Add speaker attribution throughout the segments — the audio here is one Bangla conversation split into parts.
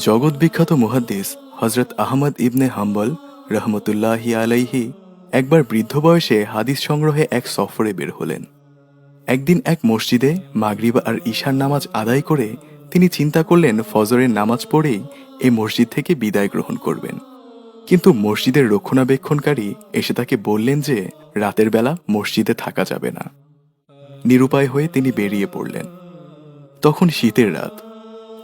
Speaker 1: জগৎ বিখ্যাত মুহাদ্দিস হজরত আহমদ ইবনে হাম্বল রহমতুল্লাহি আলাইহি একবার বৃদ্ধ বয়সে হাদিস সংগ্রহে এক সফরে বের হলেন। একদিন এক মসজিদে মাগরিব আর ঈশার নামাজ আদায় করে তিনি চিন্তা করলেন ফজরের নামাজ পড়েই এই মসজিদ থেকে বিদায় গ্রহণ করবেন। কিন্তু মসজিদের রক্ষণাবেক্ষণকারী এসে তাকে বললেন যে রাতের বেলা মসজিদে থাকা যাবে না। নিরুপায় হয়ে তিনি বেরিয়ে পড়লেন। তখন শীতের রাত।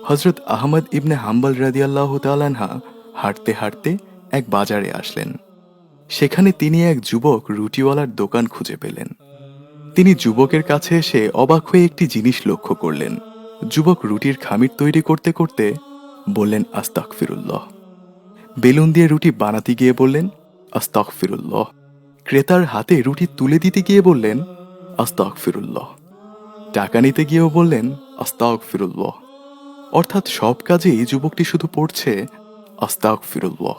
Speaker 1: হজরত আহমদ ইবনে হাম্বল রাদিয়াল্লাহু তাআলা আনহা হাঁটতে হাঁটতে এক বাজারে আসলেন। সেখানে তিনি এক যুবক রুটিওয়ালার দোকান খুঁজে পেলেন। তিনি যুবকের কাছে এসে অবাক হয়ে একটি জিনিস লক্ষ্য করলেন। যুবক রুটির খামির তৈরি করতে করতে বললেন আস্তাগফিরুল্লাহ। বেলুন দিয়ে রুটি বানাতে গিয়ে বললেন আস্তাগফিরুল্লাহ। ক্রেতার হাতে রুটি তুলে দিতে গিয়ে বললেন আস্তাগফিরুল্লাহ। টাকা নিতে গিয়েও বললেন আস্তাগফিরুল্লাহ। অর্থাৎ সব কাজেই যুবকটি শুধু পড়ছে আস্তাগফিরুল্লাহ।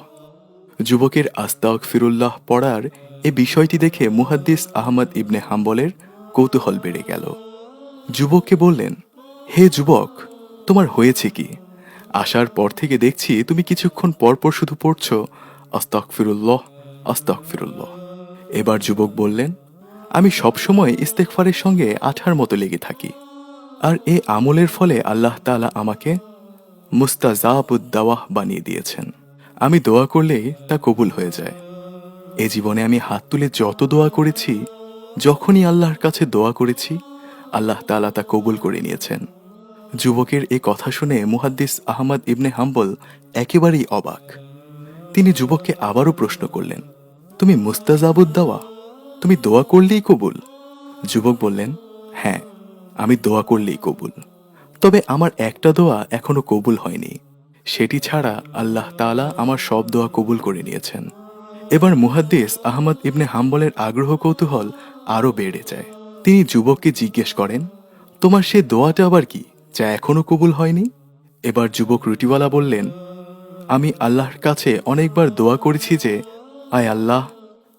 Speaker 1: যুবকের আস্তাগফিরুল্লাহ পড়ার এ বিষয়টি দেখে মুহাদ্দিস আহমদ ইবনে হাম্বলের কৌতূহল বেড়ে গেল। যুবককে বললেন, হে যুবক, তোমার হয়েছে কি? আসার পর থেকে দেখছি তুমি কিছুক্ষণ পরপর শুধু পড়ছ আস্তাগফিরুল্লাহ আস্তাগফিরুল্লাহ। এবার যুবক বললেন, আমি সবসময় ইস্তেগফারের সঙ্গে আঠার মতো লেগে থাকি, আর এ আমলের ফলে আল্লাহ তাআলা আমাকে মুস্তাজাবুদ দাওয়াহ বানিয়ে দিয়েছেন। আমি দোয়া করলেই তা কবুল হয়ে যায়। এ জীবনে আমি হাত তুলে যত দোয়া করেছি, যখনই আল্লাহর কাছে দোয়া করেছি, আল্লাহ তাআলা তা কবুল করে নিয়েছেন। যুবকের এ কথা শুনে মুহাদ্দিস আহমদ ইবনে হাম্বল একেবারেই অবাক। তিনি যুবককে আবারও প্রশ্ন করলেন, তুমি মুস্তাজাবুদ দাওয়া, তুমি দোয়া করলেই কবুল? যুবক বললেন, হ্যাঁ, আমি দোয়া করলেই কবুল। তবে আমার একটা দোয়া এখনো কবুল হয়নি, সেটি ছাড়া আল্লাহ তাআলা আমার সব দোয়া কবুল করে নিয়েছেন। এবার মুহাদ্দিস আহমদ ইবনে হাম্বলের আগ্রহ কৌতূহল আরও বেড়ে যায়। তিনি যুবককে জিজ্ঞেস করেন, তোমার সে দোয়াটা আবার কি যা এখনো কবুল হয়নি? এবার যুবক রুটিওয়ালা বললেন, আমি আল্লাহর কাছে অনেকবার দোয়া করেছি যে, আয় আল্লাহ,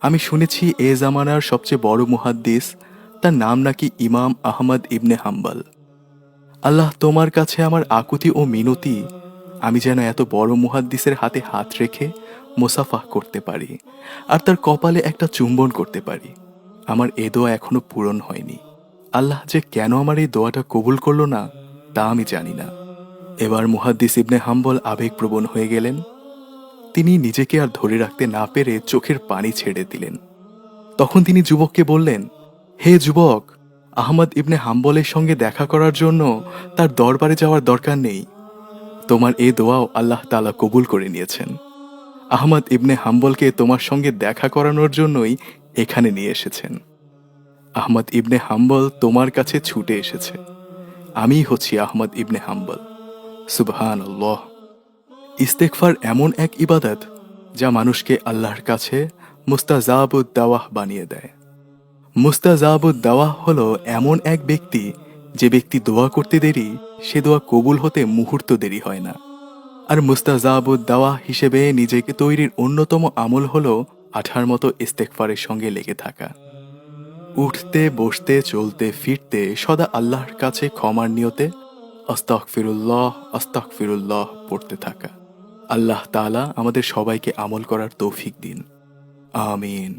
Speaker 1: আমি শুনেছি এ জামানার সবচেয়ে বড় মুহাদ্দিস, তার নাম নাকি ইমাম আহমদ ইবনে হাম্বল। আল্লাহ, তোমার কাছে আমার আকুতি ও মিনতি, আমি যেন এত বড় মুহাদ্দিসের হাতে হাত রেখে মুসাফাহ করতে পারি আর তার কপালে একটা চুম্বন করতে পারি। আমার এ দোয়া এখনো পূরণ হয়নি। আল্লাহ যে কেন আমার এই দোয়াটা কবুল করলো না তা আমি জানি না। এবার মুহাদ্দিস ইবনে হাম্বল আবেগপ্রবণ হয়ে গেলেন। তিনি নিজেকে আর ধরে রাখতে না পেরে চোখের পানি ছেড়ে দিলেন। তখন তিনি যুবককে বললেন, হে যুবক, আহমদ ইবনে হাম্বলের সঙ্গে দেখা করার জন্য তার দরবারে যাওয়ার দরকার নেই। তোমার এ দোয়াও আল্লাহ তাআলা কবুল করে নিয়েছেন। আহমদ ইবনে হাম্বলকে তোমার সঙ্গে দেখা করানোর জন্যই এখানে নিয়ে এসেছেন। আহমদ ইবনে হাম্বল তোমার কাছে ছুটে এসেছে। আমিই হচ্ছি আহমদ ইবনে হাম্বল। সুবহানাল্লাহ। ইস্তেগফার এমন এক ইবাদত যা মানুষকে আল্লাহর কাছে মুস্তাজাবুদ দাওয়াহ বানিয়ে দেয়। মুস্তাজাবুদ দাওয়াহ হলো এমন এক ব্যক্তি, যে ব্যক্তি দোয়া করতে দেরি, সে দোয়া কবুল হতে মুহূর্ত দেরি হয় না। আর মুস্তাজাবুদ দাওয়াহ হিসেবে নিজেকে তৈরির অন্যতম আমল হলো আঠার মতো ইস্তেগফারের সঙ্গে লেগে থাকা। উঠতে বসতে চলতে ফিরতে সদা আল্লাহর কাছে ক্ষমার নিয়তে আস্তাগফিরুল্লাহ আস্তাগফিরুল্লাহ পড়তে থাকা। আল্লাহ তাআলা আমাদের সবাইকে আমল করার তৌফিক দিন। আমিন।